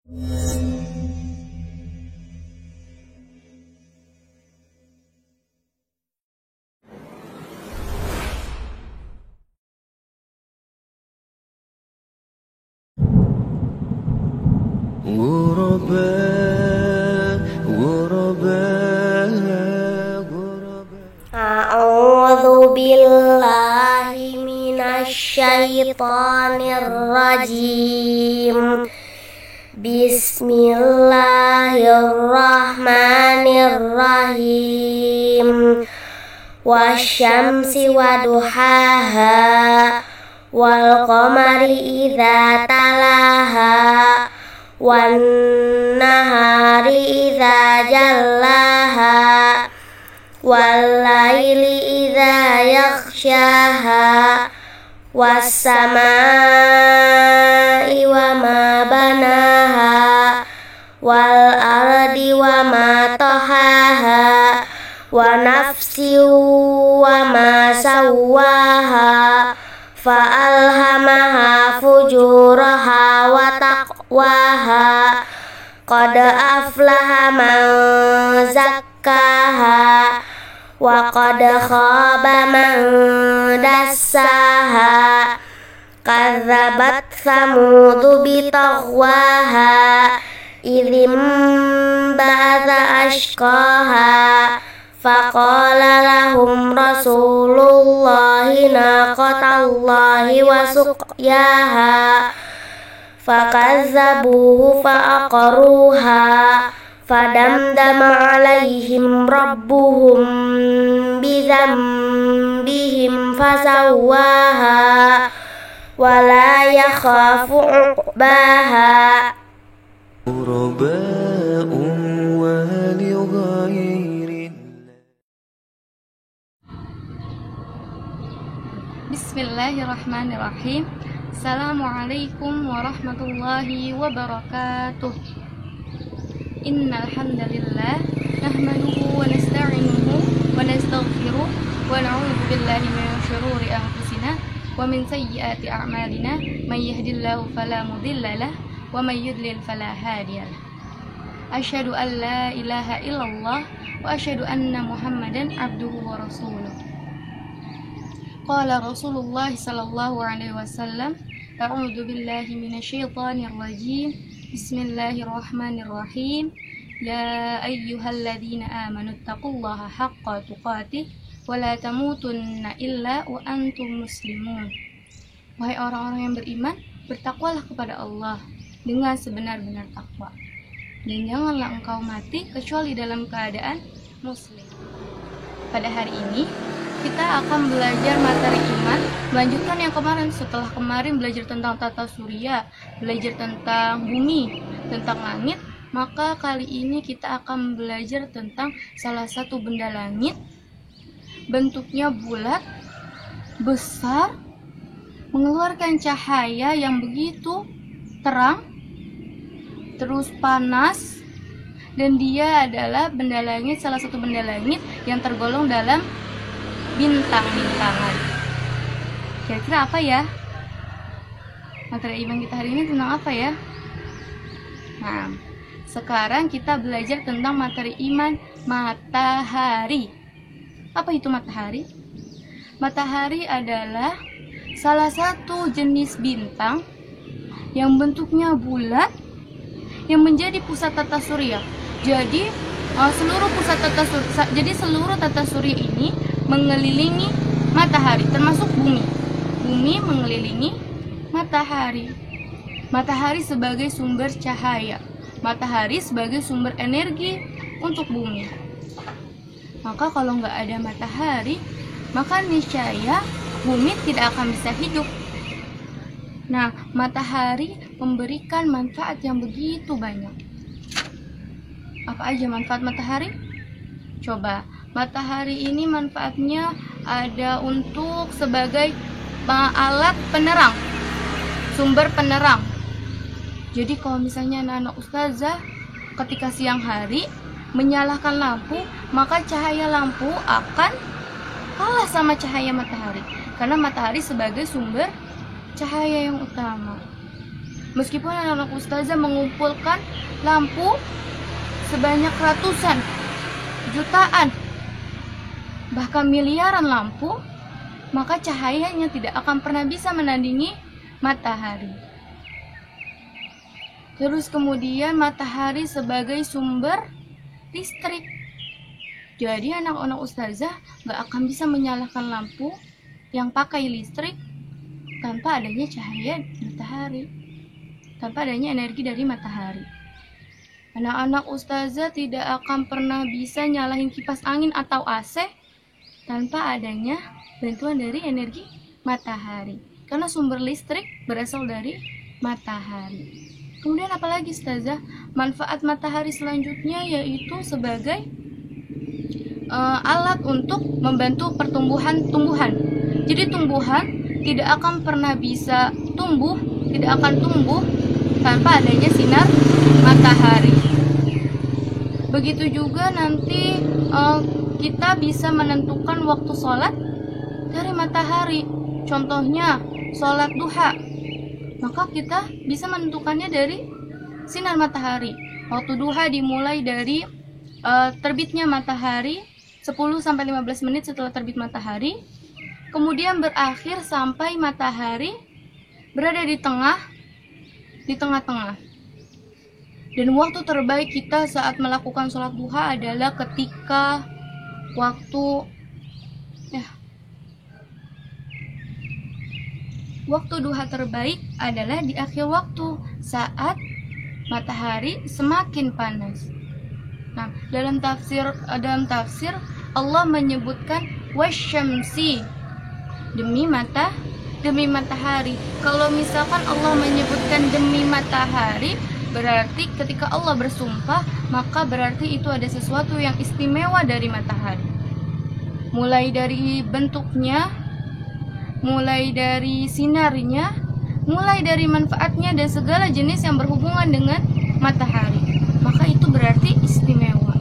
A'udzu billahi minasyaitonir rajim. Bismillahirrahmanirrahim. Wasyamsi waduhaha wal qamari idza talaha wan nahari idza jallaha wal laili idza yaghshaha was samaa'i wa ma banaha wal ardi wa ma tahaha wa nafsin wa ma sawwaha fa alhamaha fujuraha wa taqwaha qad aflaha man zakkaha wa qad khaba man dassaha kadzabat samudu bitaghwaha idzim ba'atha ashqaha faqala lahum rasulullahi naqatallahi wa suqyaha fakazzabuhu fa'aqaruha fadamdama alaihim rabbuhum bidzambihim fasawwaha wala yakhafu uqbaha. Bismillahirrahmanirrahim. Assalamualaikum warahmatullahi wabarakatuh. Innal hamdalillah nahmaduhu wa nasta'inuhu wa nastaghfiruh wa na'udzu billahi min shururi anfusina wa min sayyiati a'malina may yahdihillahu fala mudilla lahu wa may yudlil fala hadiya lahu. Asyhadu an la ilaha illallah wa asyhadu anna Muhammadan abduhu wa rasuluh. Qala Rasulullah sallallahu alaihi wasallam, a'udzu billahi minasyaitonir rajim. Bismillahirrahmanirrahim. Ya ayyuhalladzina amanu taqullaha haqqa tuqatih wa la tamutunna illa wa antum muslimun. Wahai orang-orang yang beriman, bertakwalah kepada Allah dengan sebenar-benar takwa, dan janganlah engkau mati kecuali dalam keadaan muslim. Pada hari ini kita akan belajar materi iman, melanjutkan yang kemarin. Setelah kemarin belajar tentang tata surya, belajar tentang bumi, tentang langit, maka kali ini kita akan belajar tentang salah satu benda langit, bentuknya bulat, besar, mengeluarkan cahaya yang begitu terang, terus panas, dan dia adalah benda langit, salah satu benda langit yang tergolong dalam bintang-bintangan. Kira-kira apa ya? Materi iman kita hari ini tentang apa ya? Nah, sekarang kita belajar tentang materi iman matahari. Apa itu matahari? Matahari adalah salah satu jenis bintang yang bentuknya bulat yang menjadi pusat tata surya. Jadi seluruh tata surya ini mengelilingi matahari, termasuk bumi. Bumi mengelilingi matahari. Matahari sebagai sumber cahaya, matahari sebagai sumber energi untuk bumi. Maka kalau nggak ada matahari, maka niscaya bumi tidak akan bisa hidup. Nah, matahari memberikan manfaat yang begitu banyak. Apa aja manfaat matahari? Coba, matahari ini manfaatnya ada untuk sebagai alat penerang, sumber penerang. Jadi kalau misalnya anak-anak ustazah ketika siang hari menyalakan lampu, maka cahaya lampu akan kalah sama cahaya matahari, karena matahari sebagai sumber cahaya yang utama. Meskipun anak-anak ustazah mengumpulkan lampu sebanyak ratusan, jutaan, bahkan miliaran lampu, maka cahayanya tidak akan pernah bisa menandingi matahari. Terus kemudian matahari sebagai sumber listrik. Jadi anak-anak ustazah gak akan bisa menyalakan lampu yang pakai listrik tanpa adanya cahaya matahari, tanpa adanya energi dari matahari. Anak-anak ustazah tidak akan pernah bisa nyalain kipas angin atau AC tanpa adanya bantuan dari energi matahari, karena sumber listrik berasal dari matahari. Kemudian apalagi ustazah? Manfaat matahari selanjutnya yaitu sebagai alat untuk membantu pertumbuhan tumbuhan. Jadi tumbuhan tidak akan pernah bisa tumbuh, tidak akan tumbuh tanpa adanya sinar matahari. Begitu juga nanti kita bisa menentukan waktu sholat dari matahari. Contohnya sholat duha, maka kita bisa menentukannya dari sinar matahari. Waktu duha dimulai dari terbitnya matahari 10-15 menit setelah terbit matahari, kemudian berakhir sampai matahari berada di tengah-tengah. Dan waktu terbaik kita saat melakukan sholat duha adalah ketika waktu duha terbaik adalah di akhir waktu saat matahari semakin panas. Nah, dalam tafsir Allah menyebutkan wasyamsi, demi matahari. Kalau misalkan Allah menyebutkan demi matahari, berarti ketika Allah bersumpah, maka berarti itu ada sesuatu yang istimewa dari matahari. Mulai dari bentuknya, mulai dari sinarnya, mulai dari manfaatnya dan segala jenis yang berhubungan dengan matahari, maka itu berarti istimewa.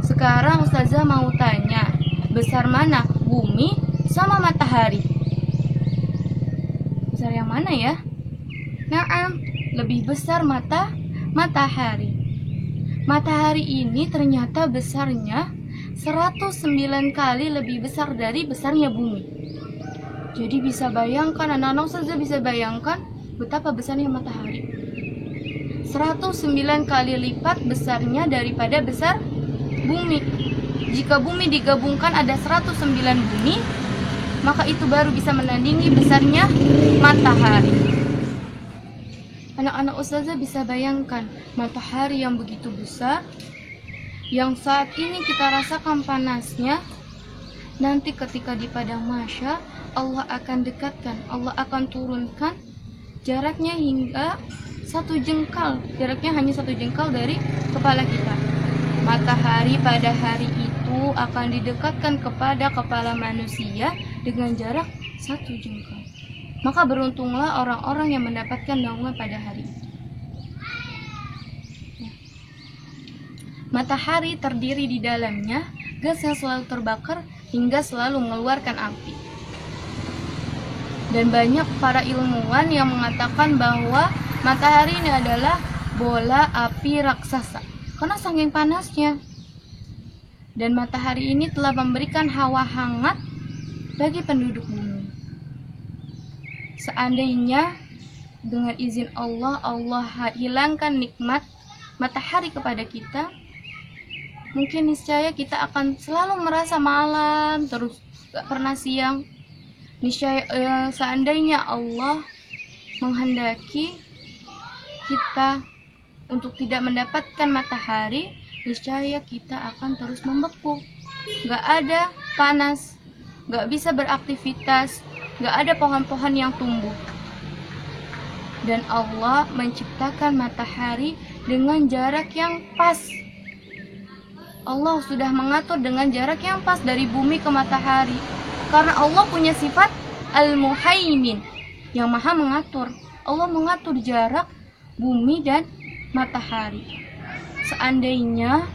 Sekarang ustazah mau tanya, besar mana bumi sama matahari? Besar yang mana ya? Naam, lebih besar matahari. Matahari ini ternyata besarnya 109 kali lebih besar dari besarnya bumi. Jadi bisa bayangkan, anak-anak ustazah bisa bayangkan betapa besarnya matahari. 109 kali lipat besarnya daripada besar bumi. Jika bumi digabungkan ada 109 bumi, maka itu baru bisa menandingi besarnya matahari. Anak-anak ustazah bisa bayangkan matahari yang begitu besar, yang saat ini kita rasakan panasnya, nanti ketika di padang mahsyar Allah akan dekatkan, Allah akan turunkan jaraknya hingga 1 jengkal, jaraknya hanya 1 jengkal dari kepala kita. Matahari pada hari itu akan didekatkan kepada kepala manusia dengan jarak 1 jengkal. Maka beruntunglah orang-orang yang mendapatkan naungan pada hari itu. Matahari terdiri di dalamnya gas yang selalu terbakar hingga selalu mengeluarkan api. Dan banyak para ilmuwan yang mengatakan bahwa matahari ini adalah bola api raksasa karena saking panasnya. Dan matahari ini telah memberikan hawa hangat bagi penduduk bumi. Seandainya dengan izin Allah, Allah hilangkan nikmat matahari kepada kita, mungkin niscaya kita akan selalu merasa malam terus, gak pernah siang. Niscaya seandainya Allah menghendaki kita untuk tidak mendapatkan matahari, niscaya kita akan terus membeku. Gak ada panas, gak bisa beraktivitas, gak ada pohon-pohon yang tumbuh. Dan Allah menciptakan matahari dengan jarak yang pas. Allah sudah mengatur dengan jarak yang pas dari bumi ke matahari. Karena Allah punya sifat Al-Muhaimin, yang maha mengatur. Allah mengatur jarak bumi dan matahari. Seandainya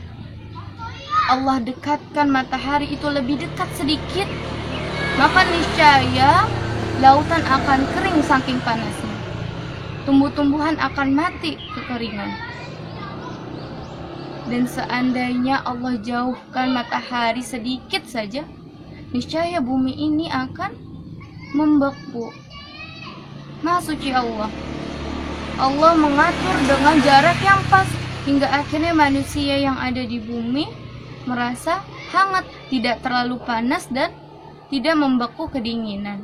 Allah dekatkan matahari itu lebih dekat sedikit, maka niscaya lautan akan kering saking panasnya. tumbuh-tumbuhan akan mati kekeringan. Dan seandainya Allah jauhkan matahari sedikit saja, niscaya bumi ini akan membeku. Maha suci Allah. Allah mengatur dengan jarak yang pas hingga akhirnya manusia yang ada di bumi merasa hangat, tidak terlalu panas dan tidak membeku kedinginan.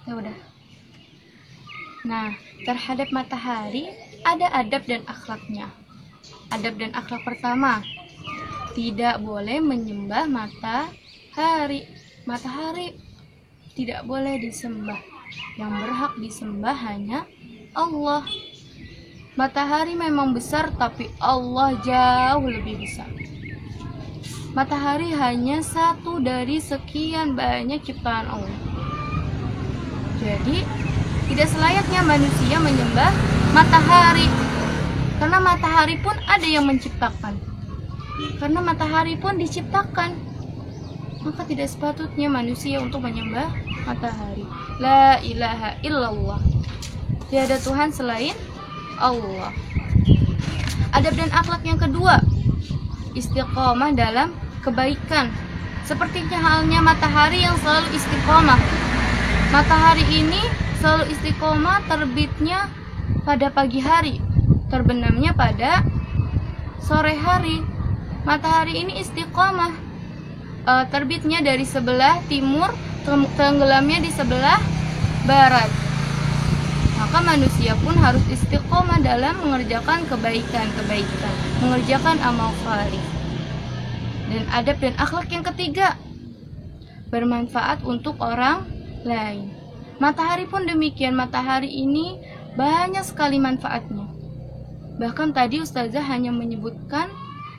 Ya udah. Nah, terhadap matahari ada adab dan akhlaknya. Adab dan akhlak pertama, tidak boleh menyembah matahari. Matahari tidak boleh disembah. Yang berhak disembah hanya Allah. Matahari memang besar, tapi Allah jauh lebih besar. Matahari hanya satu dari sekian banyak ciptaan Allah. Jadi, tidak selayaknya manusia menyembah matahari. Karena matahari pun ada yang menciptakan. Karena matahari pun diciptakan. Maka tidak sepatutnya manusia untuk menyembah matahari. La ilaha illallah. Tiada Tuhan selain Allah. Adab dan akhlak yang kedua, istiqomah dalam kebaikan. Sepertinya halnya matahari yang selalu istiqomah. Matahari ini selalu istiqomah terbitnya pada pagi hari, terbenamnya pada sore hari. Matahari ini istiqomah, terbitnya dari sebelah timur, tenggelamnya di sebelah barat. Maka manusia pun harus istiqomah dalam mengerjakan kebaikan-kebaikan, mengerjakan amal saleh. Dan adab dan akhlak yang ketiga, bermanfaat untuk orang lain. Matahari pun demikian. Matahari ini banyak sekali manfaatnya. Bahkan tadi Ustazah hanya menyebutkan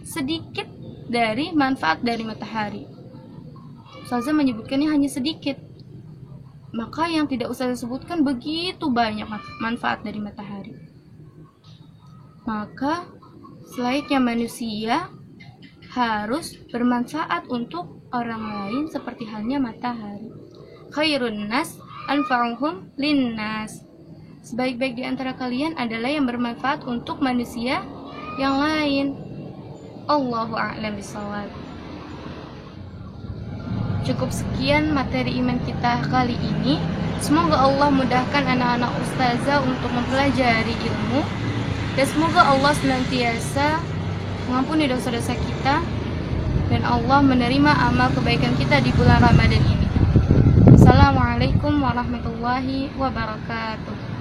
sedikit dari manfaat dari matahari. Ustazah menyebutkannya hanya sedikit. Maka yang tidak Ustazah sebutkan begitu banyak manfaat dari matahari. Maka selayaknya manusia harus bermanfaat untuk orang lain seperti halnya matahari. Khairun nas anfa'uhum linnas. Sebaik-baik di antara kalian adalah yang bermanfaat untuk manusia yang lain. Allahu a'lam bishawab. Cukup sekian materi iman kita kali ini. Semoga Allah mudahkan anak-anak ustazah untuk mempelajari ilmu, dan semoga Allah senantiasa mengampuni dosa-dosa kita, dan Allah menerima amal kebaikan kita di bulan Ramadan ini. Assalamualaikum warahmatullahi wabarakatuh.